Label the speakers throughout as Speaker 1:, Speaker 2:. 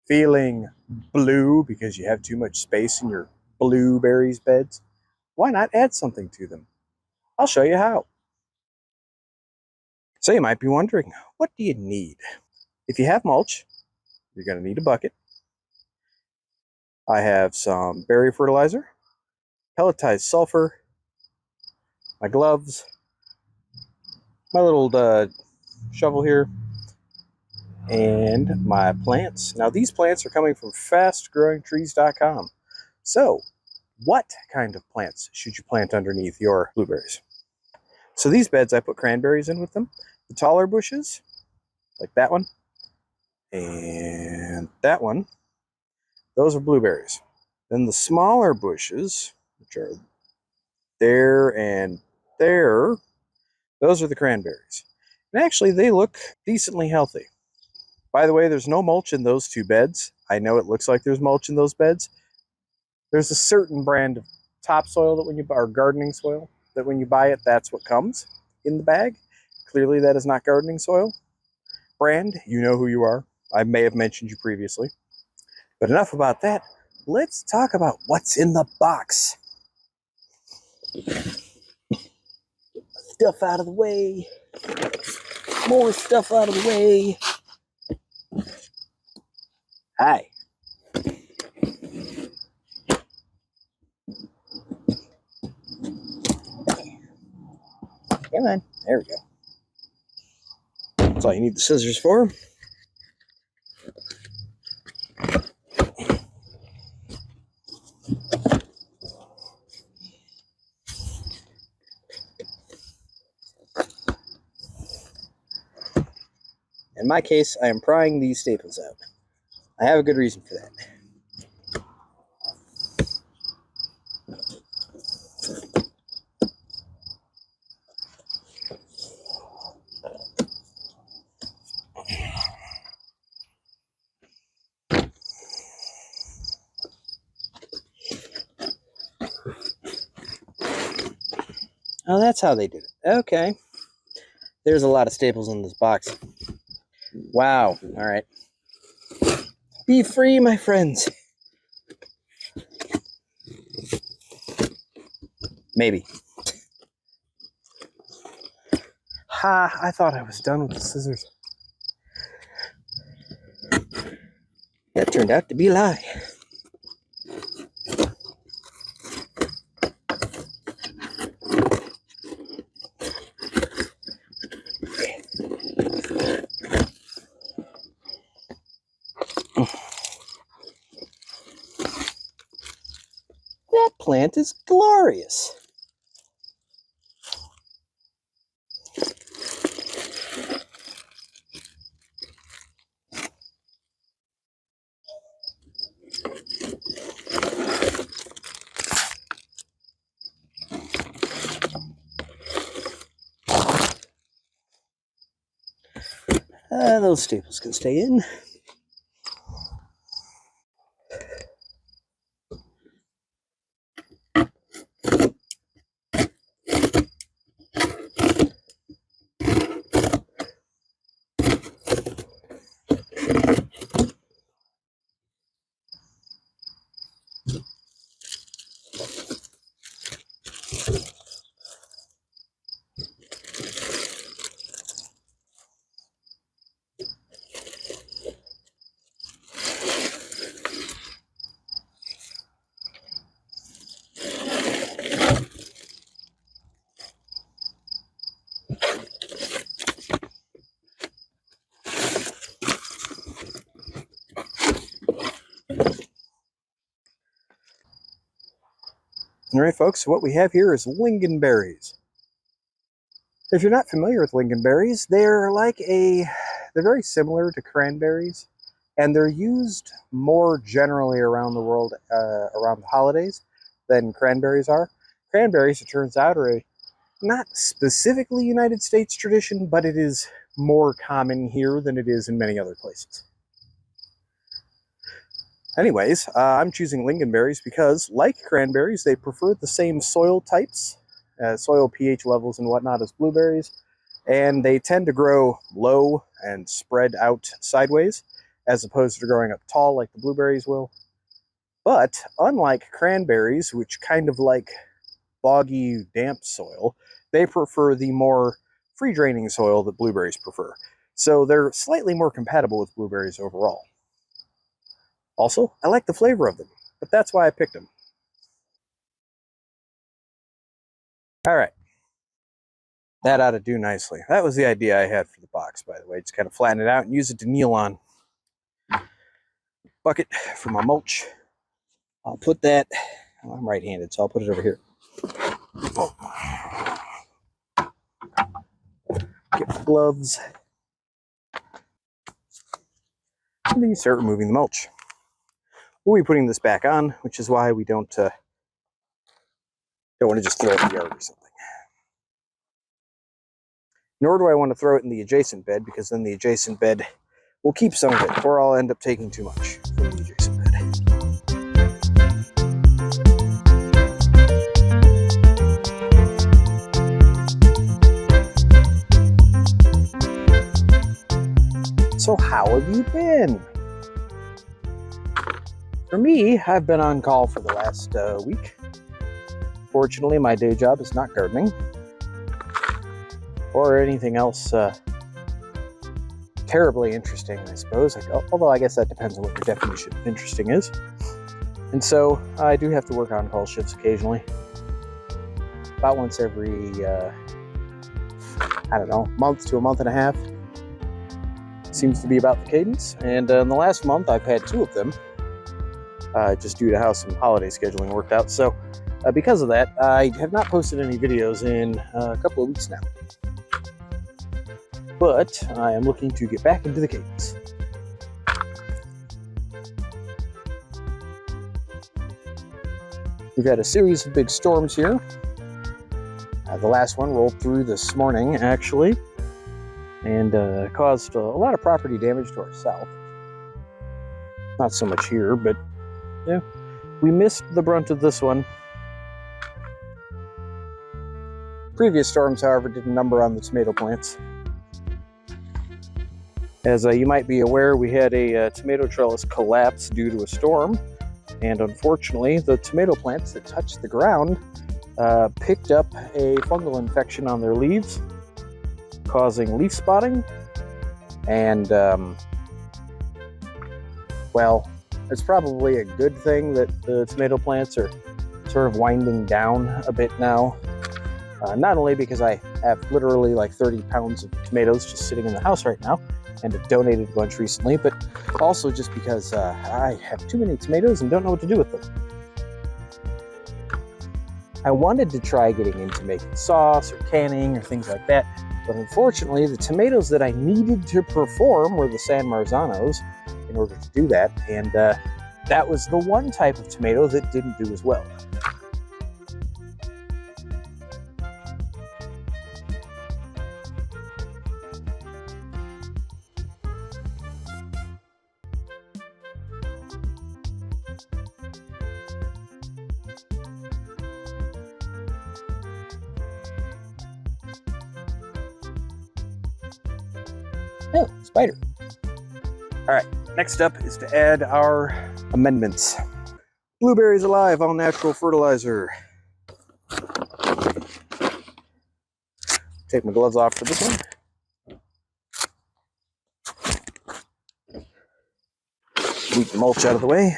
Speaker 1: Feeling blue because you have too much space in your blueberries beds? Why not add something to them? I'll show you how. So you might be wondering, what do you need? If you have mulch, you're going to need a bucket. I have some berry fertilizer, pelletized sulfur, my gloves, my little shovel here, and my plants. Now these plants are coming from fastgrowingtrees.com. So what kind of plants should you plant underneath your blueberries? So these beds, I put cranberries in with them. The taller bushes, like that one, and that one, those are blueberries. Then the smaller bushes, which are there and there, those are the cranberries. And actually, they look decently healthy. By the way, there's no mulch in those two beds. I know it looks like there's mulch in those beds. There's a certain brand of topsoil that when you buy, or gardening soil, that when you buy it, that's what comes in the bag. Clearly, that is not gardening soil. Brand, you know who you are. I may have mentioned you previously. But enough about that. Let's talk about what's in the box. Stuff out of the way. More stuff out of the way. Hi. Come on. There we go. That's all you need the scissors for. In my case, I am prying these staples out. I have a good reason for that. Oh, that's how they did it. Okay. There's a lot of staples in this box. Wow. All right. Be free, my friends. Maybe. Ha, I thought I was done with the scissors. That turned out to be a lie. That plant is glorious. Those staples can stay in. All right, folks, so what we have here is Lingonberries. If you're not familiar with Lingonberries, they're very similar to cranberries, and they're used more generally around the world around the holidays than cranberries are. Cranberries, it turns out, are a not specifically United States tradition, but it is more common here than it is in many other places. Anyways, I'm choosing Lingonberries because, like cranberries, they prefer the same soil types, soil pH levels and whatnot as blueberries, and they tend to grow low and spread out sideways. as opposed to growing up tall like the blueberries will. But unlike cranberries, which kind of like boggy, damp soil, they prefer the more free-draining soil that blueberries prefer. So they're slightly more compatible with blueberries overall. Also, I like the flavor of them, but that's why I picked them. All right, that ought to do nicely. That was the idea I had for the box, by the way. Just kind of flatten it out and use it to kneel on. Bucket for my mulch. I'll put that, well, I'm right-handed, so I'll put it over here. Get my gloves. And then you start removing the mulch. We'll be putting this back on, which is why we don't want to just throw it in the yard or something. Nor do I want to throw it in the adjacent bed, because then the adjacent bed will keep some of it, or I'll end up taking too much from the adjacent bed. So how have you been? For me, I've been on call for the last week. Fortunately, my day job is not gardening or anything else terribly interesting, I suppose. Although I guess that depends on what your definition of interesting is. And so I do have to work on call shifts occasionally. About once every, month to a month and a half. Seems to be about the cadence. And in the last month, I've had 2 of them, just due to how some holiday scheduling worked out. So because of that, I have not posted any videos in a couple of weeks now. But I am looking to get back into the cadence. We've had a series of big storms here. The last one rolled through this morning, actually, and caused a lot of property damage to our south. Not so much here, but yeah, we missed the brunt of this one. Previous storms, however, did a number on the tomato plants. As you might be aware, we had a tomato trellis collapse due to a storm, and unfortunately, the tomato plants that touched the ground picked up a fungal infection on their leaves, causing leaf spotting, and well, it's probably a good thing that the tomato plants are sort of winding down a bit now. Not only because I have literally like 30 pounds of tomatoes just sitting in the house right now, and have donated a bunch recently, but also just because I have too many tomatoes and don't know what to do with them. I wanted to try getting into making sauce or canning or things like that, but unfortunately the tomatoes that I needed to perform were the San Marzanos in order to do that, and that was the one type of tomato that didn't do as well. Oh, spider. All right, next up is to add our amendments. Blueberries Alive, all natural fertilizer. Take my gloves off for this one. Sweep the mulch out of the way.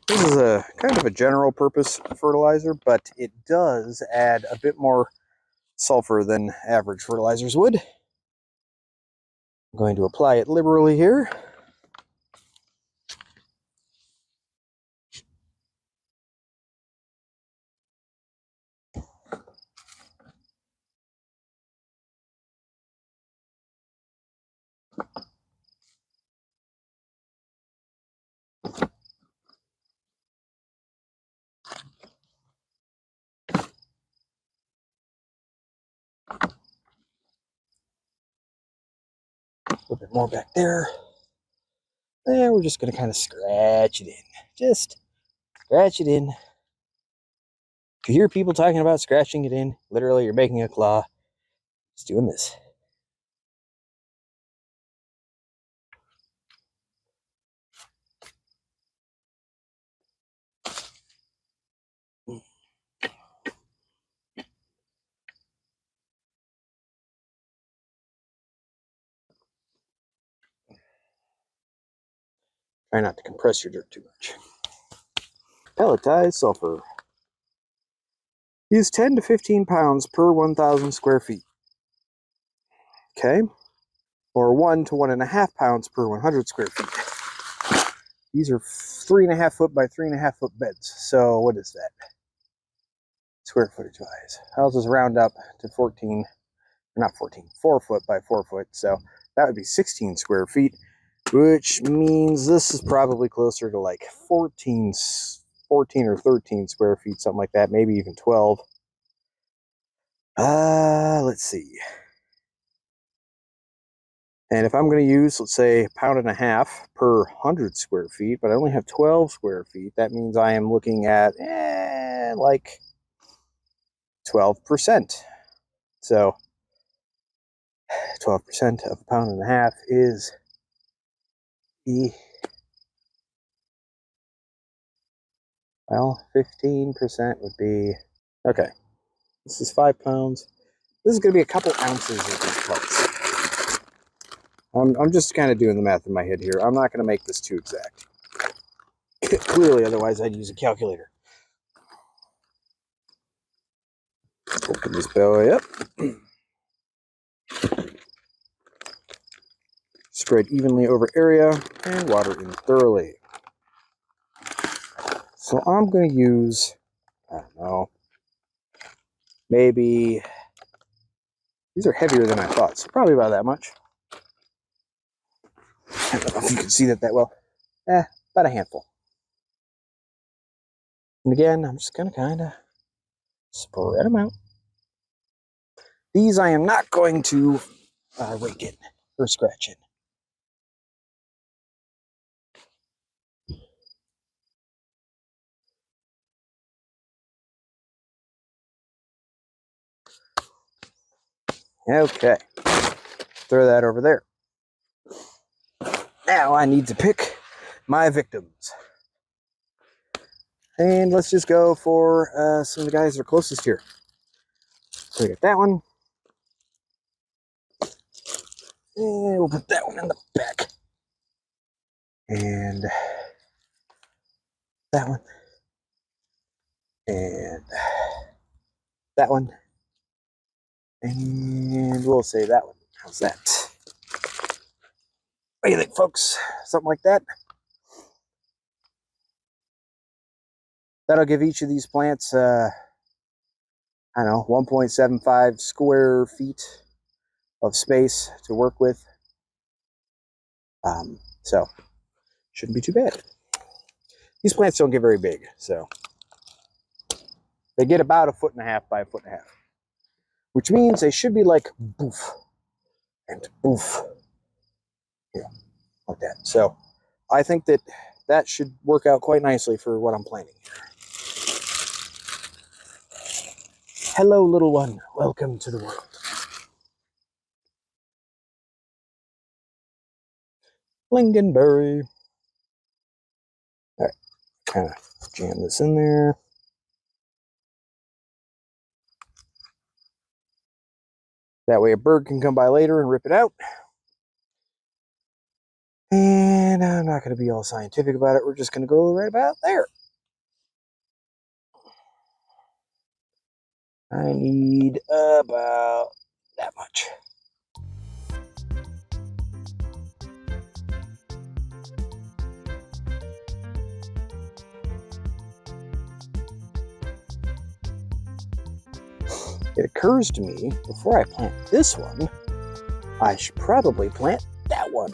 Speaker 1: This is a kind of a general purpose fertilizer, but it does add a bit more sulfur than average fertilizers would. I'm going to apply it liberally here. A little bit more back there. And we're just going to kind of scratch it in. Just scratch it in. If you hear people talking about scratching it in, literally you're making a claw. Just doing this. Try not to compress your dirt too much. Pelletized sulfur. Use 10 to 15 pounds per 1,000 square feet. Okay? Or 1 to 1.5 pounds per 100 square feet. These are 3.5 foot by 3.5 foot beds. So what is that? Square footage wise. I'll just round up to 14, not 14, 4 foot by 4 foot. So that would be 16 square feet, which means this is probably closer to like 14 or 13 square feet, something like that, maybe even 12. Let's see. And if I'm going to use, let's say, 1.5 pounds per 100 square feet, but I only have 12 square feet, that means I am looking at like 12%. So 12% of 1.5 pounds is well, 15% would be, okay, this is 5 pounds. This is going to be a couple ounces of these parts. I'm just kind of doing the math in my head here. I'm not going to make this too exact. Clearly, otherwise I'd use a calculator. Open this belly up. Spread evenly over area and water in thoroughly. So I'm going to use, I don't know, maybe, these are heavier than I thought, so probably about that much. I don't know if you can see that well. About a handful. And again, I'm just going to kind of spread them out. These I am not going to rake in or scratch in. Okay. Throw that over there. Now I need to pick my victims. And let's just go for some of the guys that are closest here. So we got that one. And we'll put that one in the back. And that one. And that one. And we'll say that one. How's that? What do you think, folks? Something like that? That'll give each of these plants, I don't know, 1.75 square feet of space to work with. So, shouldn't be too bad. These plants don't get very big, so they get about 1.5 feet by 1.5 feet, which means they should be like boof and boof, yeah, like that. So, I think that that should work out quite nicely for what I'm planning here. Hello, little one. Welcome to the world. Lingonberry. All right, kind of jam this in there. That way a bird can come by later and rip it out. And I'm not going to be all scientific about it. We're just going to go right about there. I need about that much. It occurs to me, before I plant this one, I should probably plant that one.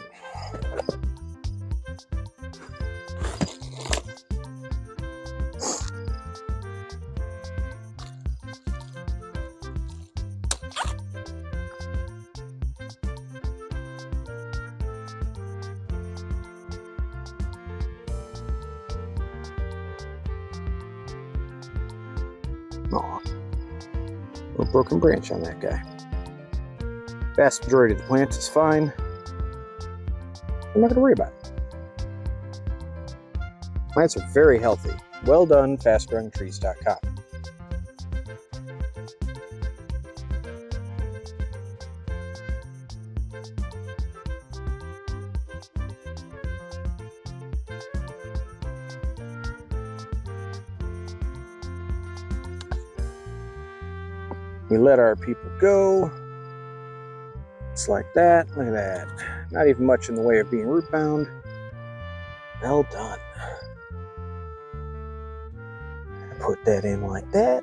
Speaker 1: Aw, little broken branch on that guy. Vast majority of the plant is fine. I'm not going to worry about it. Plants are very healthy. Well done, fastgrowingtrees.com. We let our people go. Just like that. Look at that. Not even much in the way of being root bound. Well done. Put that in like that.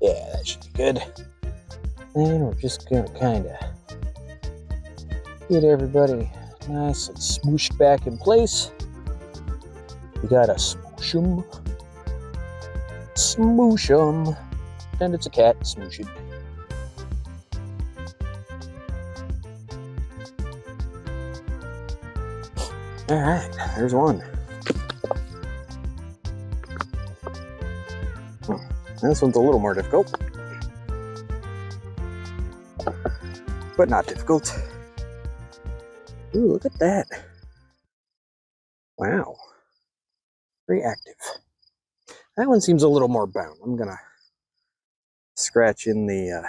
Speaker 1: Yeah, that should be good. And we're just gonna kind of get everybody nice and smooshed back in place. We gotta smoosh them. Smoosh them. And it's a cat, smoosh it. Alright, there's one. This one's a little more difficult. But not difficult. Ooh, look at that. Wow. Very active. That one seems a little more bound. I'm gonna scratch in the,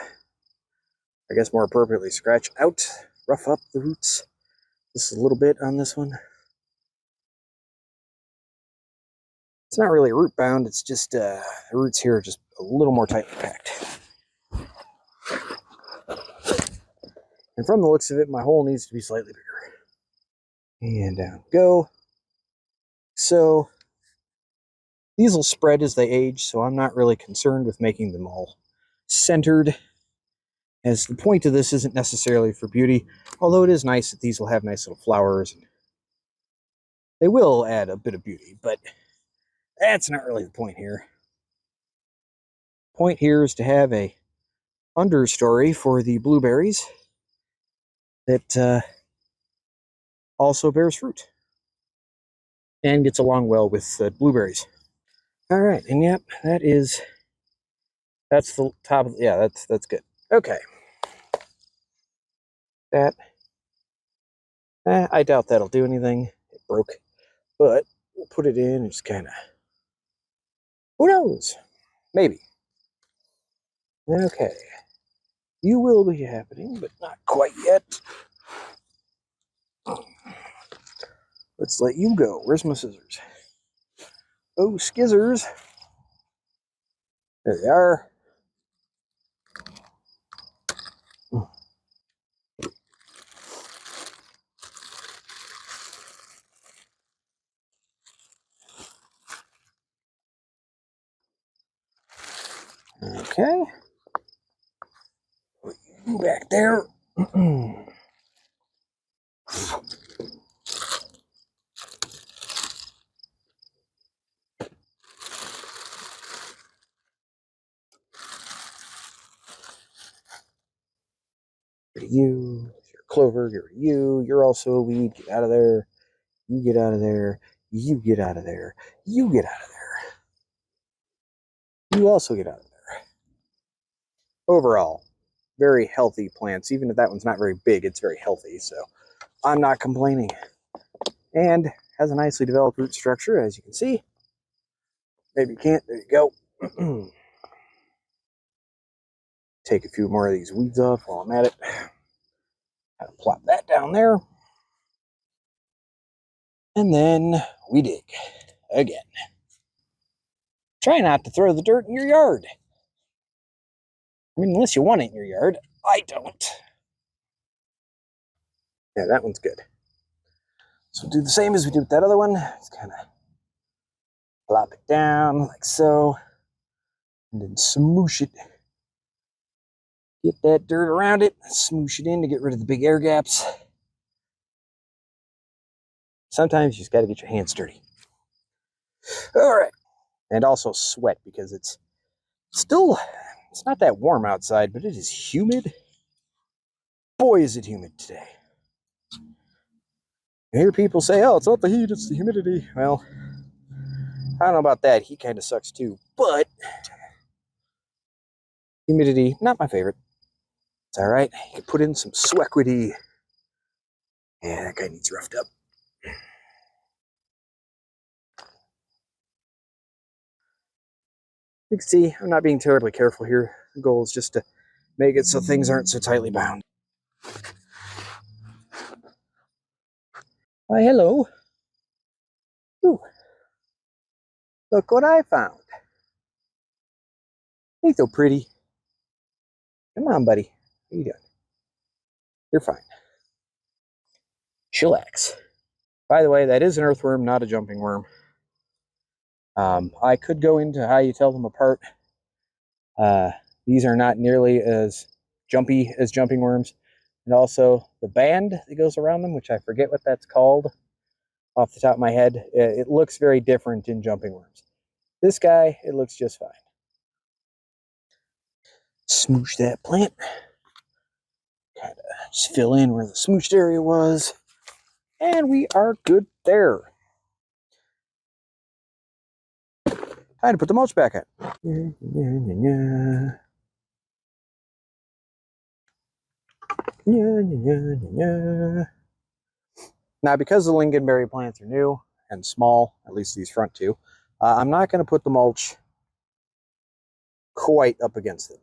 Speaker 1: I guess more appropriately, scratch out, rough up the roots just a little bit on this one. It's not really root bound, it's just the roots here are just a little more tightly packed. And from the looks of it, my hole needs to be slightly bigger. And down we go. So these will spread as they age, so I'm not really concerned with making them all centered, as the point of this isn't necessarily for beauty, although it is nice that these will have nice little flowers. And they will add a bit of beauty, but that's not really the point here. The point here is to have a understory for the blueberries that also bears fruit and gets along well with the blueberries. All right, and yep, that's the top of, yeah, that's good. Okay. That, I doubt that'll do anything. It broke, but we'll put it in and just kind of, who knows? Maybe. Okay. You will be happening, but not quite yet. Let's let you go. Where's my scissors? Oh, skizzers. There they are. Okay. Put you back there. Get rid of you. You're a clover. Get rid of you. You're also a weed. Get out of there. You get out of there. You get out of there. You get out of there. You also get out of there. Overall, very healthy plants. Even if that one's not very big, it's very healthy. So I'm not complaining. And has a nicely developed root structure, as you can see. Maybe you can't. There you go. Take a few more of these weeds off while I'm at it. Kind of plop that down there. And then we dig again. Try not to throw the dirt in your yard. I mean, unless you want it in your yard. I don't. Yeah, that one's good. So we'll do the same as we did with that other one. Just kind of plop it down like so. And then smoosh it. Get that dirt around it. Smoosh it in to get rid of the big air gaps. Sometimes you just got to get your hands dirty. All right. And also sweat, because it's not that warm outside, but it is humid. Boy, is it humid today. I hear people say, oh, it's not the heat, it's the humidity. Well, I don't know about that. Heat kind of sucks too. But humidity, not my favorite. It's all right. You can put in some swequity. Yeah, that guy needs roughed up. You can see I'm not being terribly careful here. The goal is just to make it so things aren't so tightly bound. Why, hello. Ooh. Look what I found. Ain't so pretty. Come on, buddy. What are you doing? You're fine. Chillax. By the way, that is an earthworm, not a jumping worm. I could go into how you tell them apart. These are not nearly as jumpy as jumping worms. And also the band that goes around them, which I forget what that's called off the top of my head. It looks very different in jumping worms. This guy, it looks just fine. Smoosh that plant. Kind of just fill in where the smooshed area was. And we are good there. Time to put the mulch back in. Now, because the lingonberry plants are new and small, at least these front two, I'm not going to put the mulch quite up against them.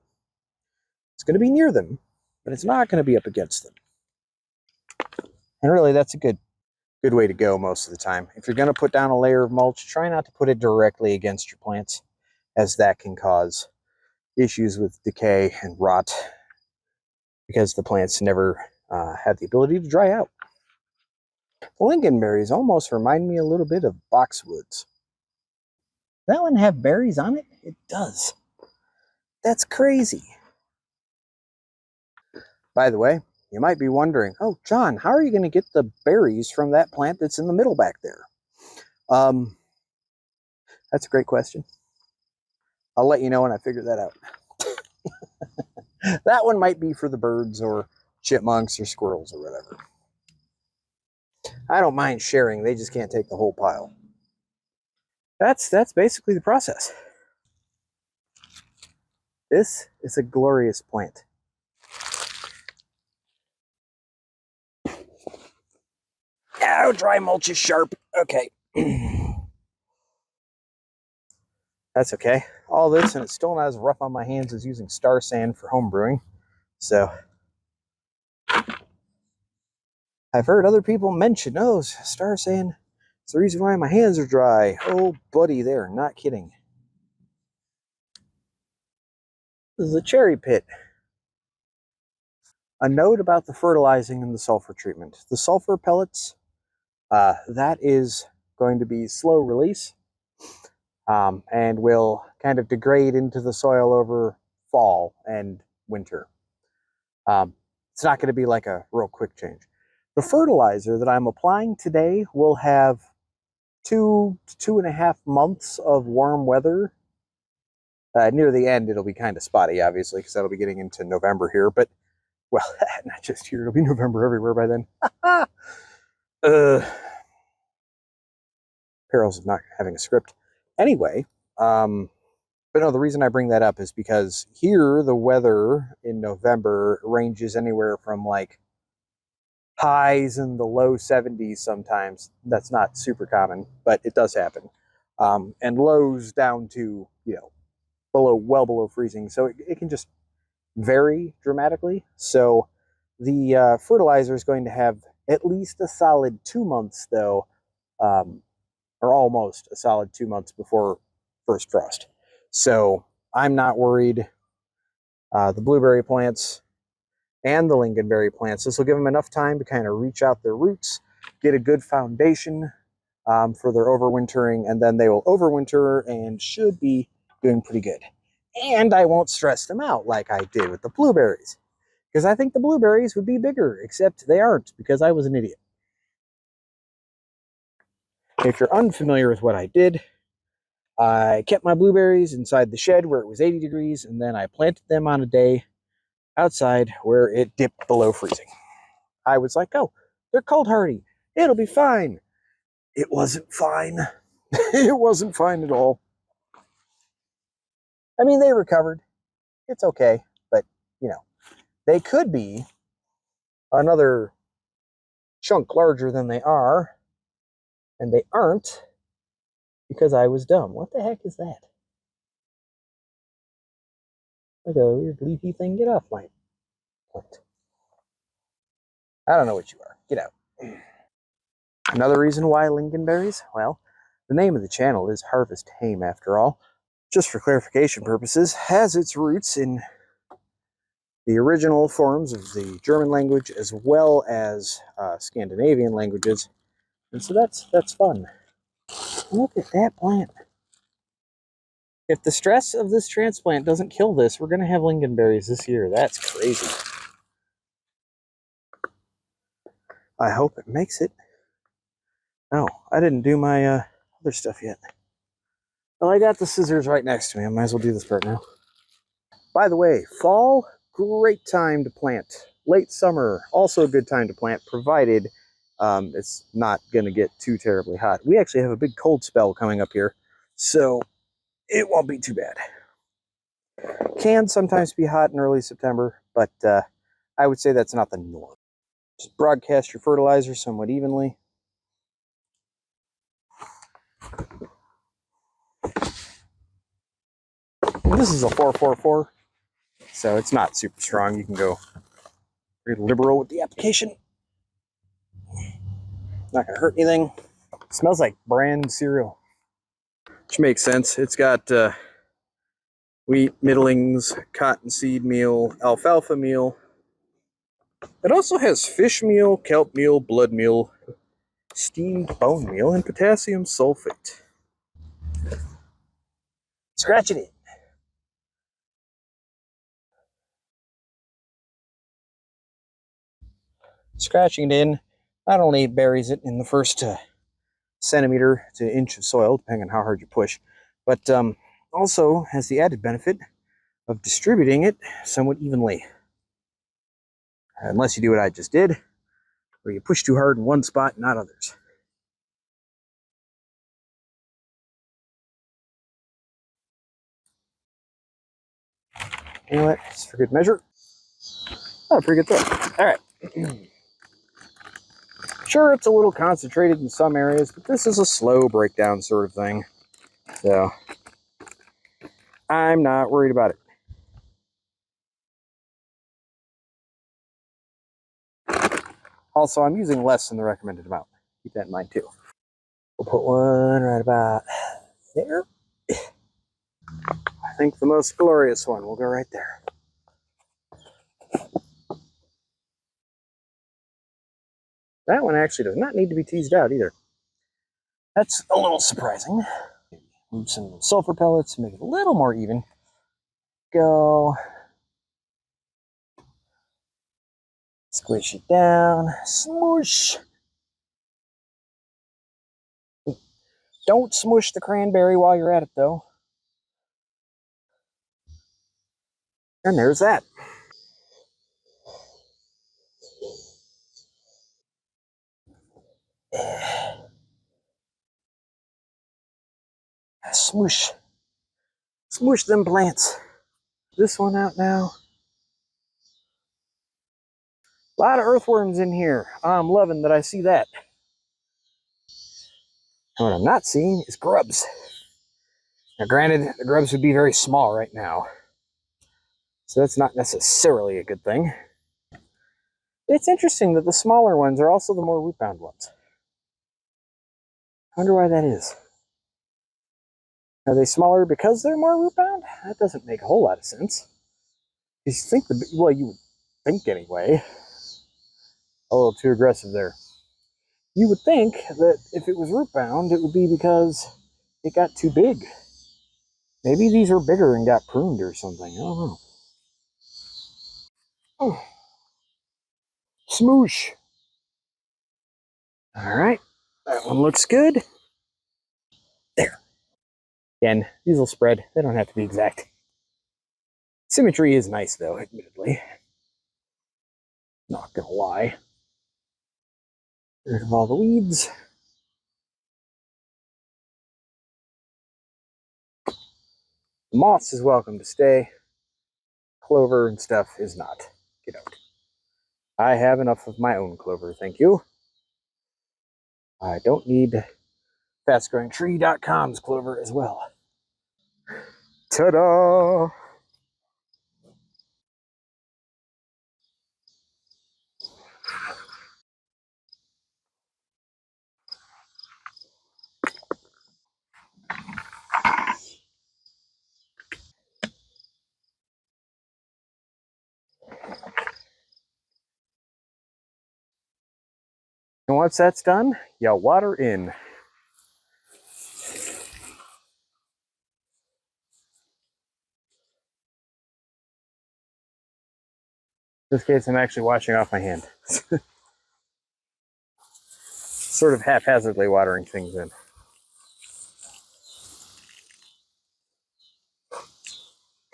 Speaker 1: It's going to be near them, but it's not going to be up against them. And really, that's a good way to go most of the time. If you're going to put down a layer of mulch, try not to put it directly against your plants, as that can cause issues with decay and rot, because the plants never had the ability to dry out. The lingonberries almost remind me a little bit of boxwoods. That one have berries on it? It does. That's crazy. By the way, you might be wondering, oh, John, how are you going to get the berries from that plant that's in the middle back there? That's a great question. I'll let you know when I figure that out. That one might be for the birds or chipmunks or squirrels or whatever. I don't mind sharing. They just can't take the whole pile. That's basically the process. This is a glorious plant. Ow, dry mulch is sharp. Okay. That's okay. All this, and it's still not as rough on my hands as using star sand for home brewing. So I've heard other people mention, oh, star sand, it's the reason why my hands are dry. Oh, buddy, they're not kidding. This is a cherry pit. A note about the fertilizing and the sulfur treatment. The sulfur pellets, that is going to be slow release and will kind of degrade into the soil over fall and winter. It's not going to be like a real quick change. The fertilizer that I'm applying today will have 2 to 2.5 months of warm weather. Near the end, it'll be kind of spotty, obviously, because that'll be getting into November here. But, well, not just here. It'll be November everywhere by then. Perils of not having a script. Anyway, but no, the reason I bring that up is because here the weather in November ranges anywhere from like highs in the low 70s sometimes. That's not super common, but it does happen. And lows down to, well below freezing. So it can just vary dramatically. So the fertilizer is going to have at least a solid 2 months, though, or almost a solid 2 months before first frost. So I'm not worried. The blueberry plants and the lingonberry plants, this will give them enough time to kind of reach out their roots, get a good foundation for their overwintering, and then they will overwinter and should be doing pretty good. And I won't stress them out like I did with the blueberries, because I think the blueberries would be bigger, except they aren't, because I was an idiot. If you're unfamiliar with what I did, I kept my blueberries inside the shed where it was 80 degrees, and then I planted them on a day outside where it dipped below freezing. I was like, oh, they're cold hardy. It'll be fine. It wasn't fine. It wasn't fine at all. I mean, they recovered. It's okay, but, they could be another chunk larger than they are, and they aren't because I was dumb. What the heck is that? Like a weird leafy thing. Get off my plant. I don't know what you are. Get out. Another reason why lingonberries? Well, the name of the channel is Harvest Hame after all. just for clarification purposes, has its roots in the original forms of the German language as well as Scandinavian languages. And so that's fun. Look at that plant. If the stress of this transplant doesn't kill this, we're going to have lingonberries this year. That's crazy. I hope it makes it. Oh, I didn't do my other stuff yet. Well, I got the scissors right next to me. I might as well do this part now. By the way, fall, great time to plant. Late summer, also a good time to plant, provided it's not going to get too terribly hot. We actually have a big cold spell coming up here, so it won't be too bad. Can sometimes be hot in early September, but I would say that's not the norm. Just broadcast your fertilizer somewhat evenly. And this is a 444, so it's not super strong. You can go pretty liberal with the application. Not going to hurt anything. It smells like bran cereal, which makes sense. It's got wheat, middlings, cottonseed meal, alfalfa meal. It also has fish meal, kelp meal, blood meal, steamed bone meal, and potassium sulfate. Scratch it in. Scratching it in not only buries it in the first centimeter to inch of soil, depending on how hard you push, but also has the added benefit of distributing it somewhat evenly. Unless you do what I just did, where you push too hard in one spot and not others. You know what? It's for good measure. Oh, pretty good throw. All right. Sure, it's a little concentrated in some areas, but this is a slow breakdown sort of thing. So I'm not worried about it. Also, I'm using less than the recommended amount. Keep that in mind too. We'll put one right about there. I think the most glorious one will go right there. That one actually does not need to be teased out either. That's a little surprising. Move some sulfur pellets, make it a little more even. Go. Squish it down. Smoosh. Don't smush the cranberry while you're at it, though. And there's that. Smoosh. Smoosh them plants. This one out now. A lot of earthworms in here. I'm loving that I see that. And what I'm not seeing is grubs. Now, granted, the grubs would be very small right now, so that's not necessarily a good thing. It's interesting that the smaller ones are also the more root-bound ones. I wonder why that is. Are they smaller because they're more root-bound? That doesn't make a whole lot of sense. You think well, you would think anyway. A little too aggressive there. You would think that if it was root-bound, it would be because it got too big. Maybe these are bigger and got pruned or something. I don't know. Oh. Smoosh. All right. That one looks good. There. Again, these will spread. They don't have to be exact. Symmetry is nice, though, admittedly. Not gonna lie. Get rid of all the weeds. The moss is welcome to stay. Clover and stuff is not. Get out. I have enough of my own clover, thank you. I don't need fastgrowingtree.com's clover as well. Ta-da! And once that's done, you water in. In this case, I'm actually washing off my hand. Sort of haphazardly watering things in.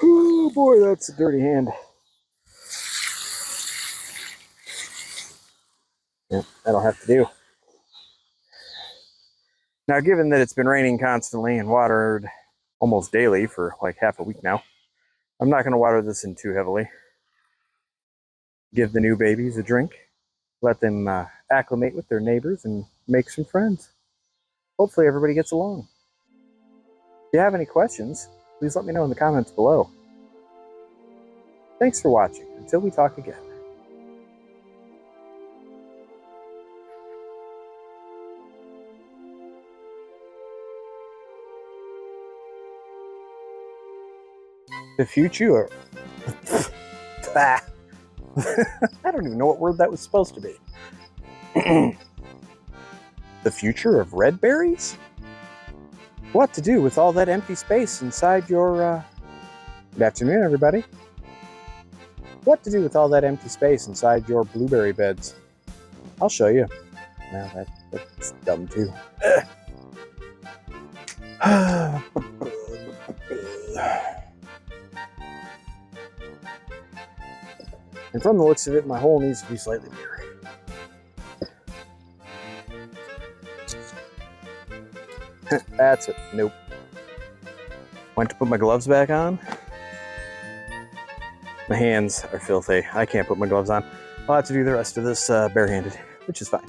Speaker 1: Oh boy, that's a dirty hand. Yep, that'll have to do. Now, given that it's been raining constantly and watered almost daily for like half a week now, I'm not going to water this in too heavily. Give the new babies a drink, let them acclimate with their neighbors and make some friends. Hopefully everybody gets along. If you have any questions, please let me know in the comments below. Thanks for watching. Until we talk again. The future. I don't even know what word that was supposed to be. The future of red berries? What to do with all that empty space inside your, Good afternoon, everybody. What to do with all that empty space inside your blueberry beds? I'll show you. Now that's dumb too. And from the looks of it, my hole needs to be slightly bigger. That's it. Nope. Went to put my gloves back on. My hands are filthy. I can't put my gloves on. I'll have to do the rest of this barehanded, which is fine.